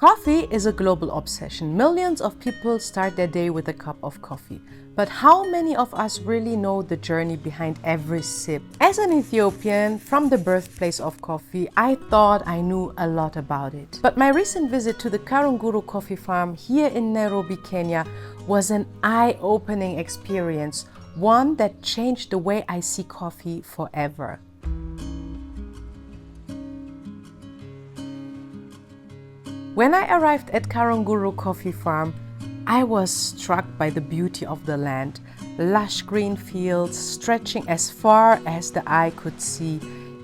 Coffee is a global obsession. Millions of people start their day with a cup of coffee. But how many of us really know the journey behind every sip? As an Ethiopian from the birthplace of coffee, I thought I knew a lot about it. But my recent visit to the Karunguru Coffee Farm here in Nairobi, Kenya was an eye-opening experience, one that changed the way I see coffee forever. When I arrived at Karunguru Coffee Farm, I was struck by the beauty of the land. Lush green fields stretching as far as the eye could see,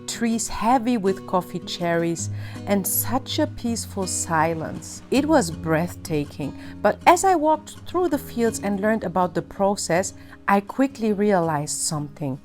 trees heavy with coffee cherries, and such a peaceful silence. It was breathtaking, but as I walked through the fields and learned about the process, I quickly realized something.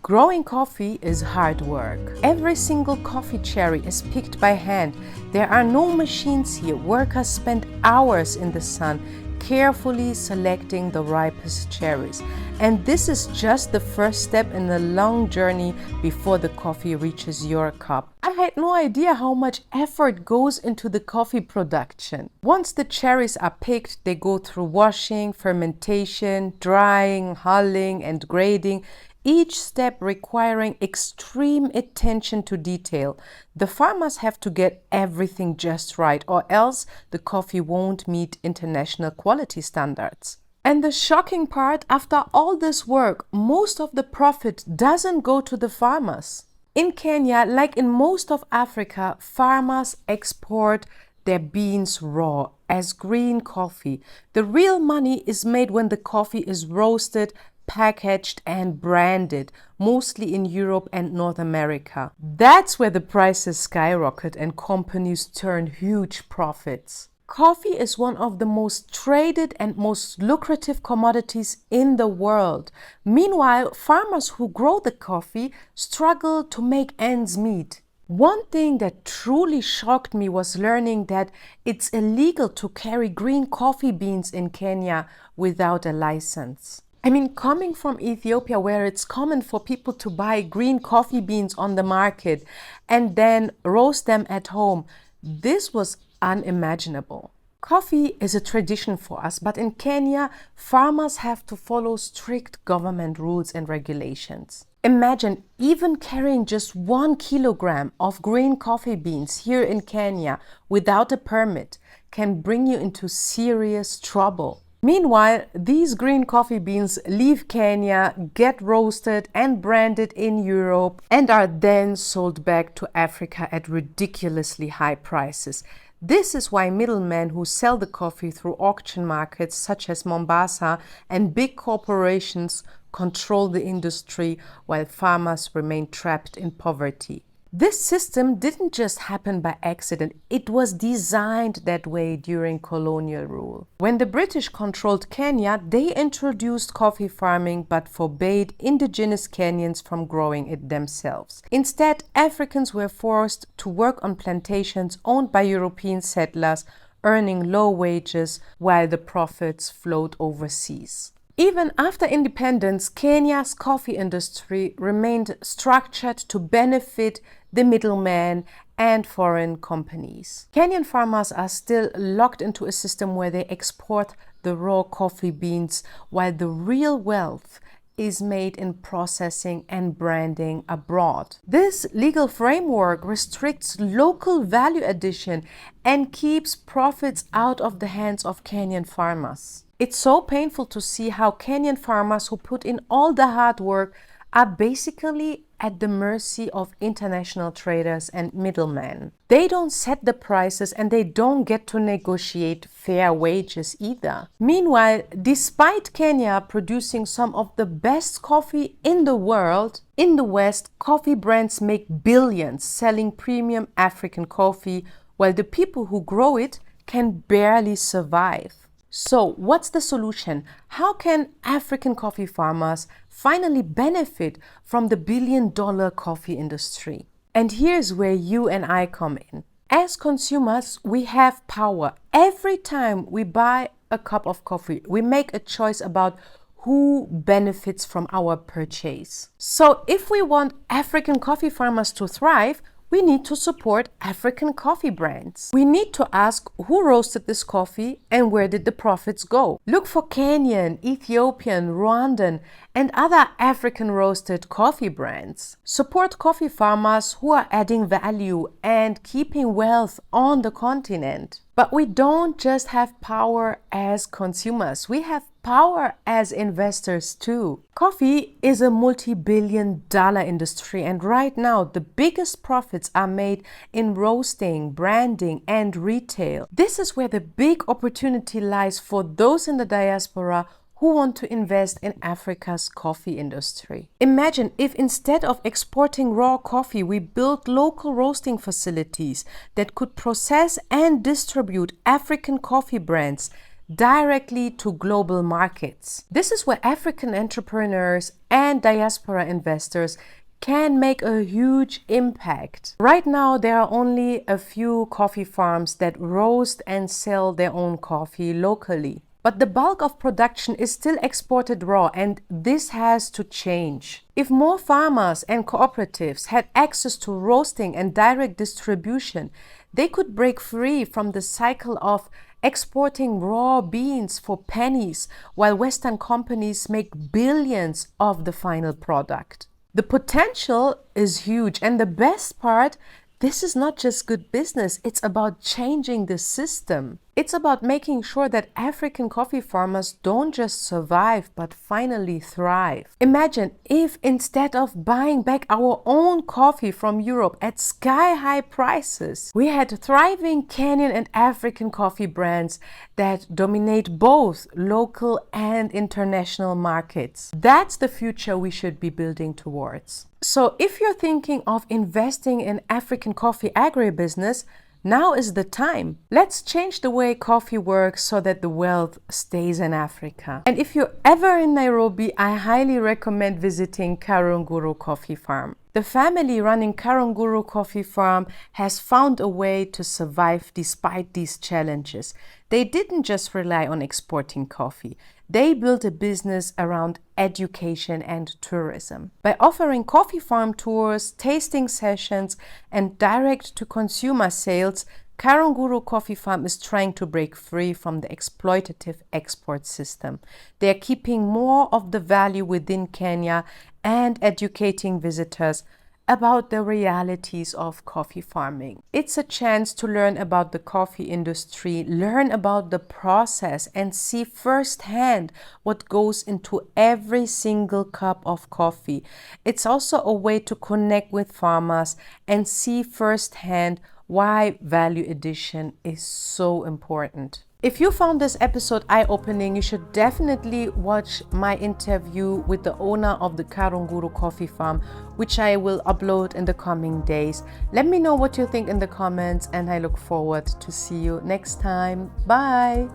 Growing coffee is hard work. Every single coffee cherry is picked by hand. There are no machines here. Workers spend hours in the sun, carefully selecting the ripest cherries. And this is just the first step in a long journey before the coffee reaches your cup. I had no idea how much effort goes into the coffee production. Once the cherries are picked, they go through washing, fermentation, drying, hulling, and grading, each step requiring extreme attention to detail. The farmers have to get everything just right, or else the coffee won't meet international quality standards. And the shocking part, after all this work, most of the profit doesn't go to the farmers. In Kenya, like in most of Africa, farmers export their beans raw as green coffee. The real money is made when the coffee is roasted, packaged and branded, mostly in Europe and North America. That's where the prices skyrocket and companies turn huge profits. Coffee is one of the most traded and most lucrative commodities in the world. Meanwhile, farmers who grow the coffee struggle to make ends meet. One thing that truly shocked me was learning that it's illegal to carry green coffee beans in Kenya without a license. I mean, coming from Ethiopia, where it's common for people to buy green coffee beans on the market and then roast them at home, this was unimaginable. Coffee is a tradition for us, but in Kenya, farmers have to follow strict government rules and regulations. Imagine even carrying just 1 kilogram of green coffee beans here in Kenya without a permit can bring you into serious trouble. Meanwhile, these green coffee beans leave Kenya, get roasted and branded in Europe, and are then sold back to Africa at ridiculously high prices. This is why middlemen who sell the coffee through auction markets such as Mombasa and big corporations control the industry while farmers remain trapped in poverty. This system didn't just happen by accident, it was designed that way during colonial rule. When the British controlled Kenya, they introduced coffee farming but forbade indigenous Kenyans from growing it themselves. Instead, Africans were forced to work on plantations owned by European settlers, earning low wages while the profits flowed overseas. Even after independence, Kenya's coffee industry remained structured to benefit the middlemen and foreign companies. Kenyan farmers are still locked into a system where they export the raw coffee beans, while the real wealth is made in processing and branding abroad. This legal framework restricts local value addition and keeps profits out of the hands of Kenyan farmers. It's so painful to see how Kenyan farmers who put in all the hard work are basically at the mercy of international traders and middlemen. They don't set the prices and they don't get to negotiate fair wages either. Meanwhile, despite Kenya producing some of the best coffee in the world, in the West, coffee brands make billions selling premium African coffee, while the people who grow it can barely survive. So, what's the solution? How can African coffee farmers finally benefit from the billion-dollar coffee industry? And here's where you and I come in. As consumers, we have power. Every time we buy a cup of coffee, we make a choice about who benefits from our purchase. So, if we want African coffee farmers to thrive, we need to support African coffee brands. We need to ask who roasted this coffee and where did the profits go. Look for Kenyan, Ethiopian, Rwandan, and other African roasted coffee brands. Support coffee farmers who are adding value and keeping wealth on the continent. But we don't just have power as consumers, we have power as investors too. Coffee is a multi-billion-dollar industry, and right now the biggest profits are made in roasting, branding, and retail. This is where the big opportunity lies for those in the diaspora who want to invest in Africa's coffee industry. Imagine if instead of exporting raw coffee, we built local roasting facilities that could process and distribute African coffee brands directly to global markets. This is where African entrepreneurs and diaspora investors can make a huge impact. Right now, there are only a few coffee farms that roast and sell their own coffee locally. But the bulk of production is still exported raw, and this has to change. If more farmers and cooperatives had access to roasting and direct distribution, they could break free from the cycle of exporting raw beans for pennies while Western companies make billions of the final product. The potential is huge, and the best part, this is not just good business, it's about changing the system. It's about making sure that African coffee farmers don't just survive, but finally thrive. Imagine if instead of buying back our own coffee from Europe at sky-high prices, we had thriving Kenyan and African coffee brands that dominate both local and international markets. That's the future we should be building towards. So if you're thinking of investing in African coffee agribusiness, now is the time. Let's change the way coffee works so that the wealth stays in Africa. And if you're ever in Nairobi, I highly recommend visiting Karunguru Coffee Farm. The family running Karunguru Coffee Farm has found a way to survive despite these challenges. They didn't just rely on exporting coffee. They built a business around education and tourism. By offering coffee farm tours, tasting sessions, and direct-to-consumer sales, Karunguru Coffee Farm is trying to break free from the exploitative export system. They are keeping more of the value within Kenya and educating visitors about the realities of coffee farming. It's a chance to learn about the coffee industry, learn about the process, and see firsthand what goes into every single cup of coffee. It's also a way to connect with farmers and see firsthand why value addition is so important. If you found this episode eye-opening, you should definitely watch my interview with the owner of the Karunguru Coffee Farm, which I will upload in the coming days. Let me know what you think in the comments, and I look forward to see you next time. Bye!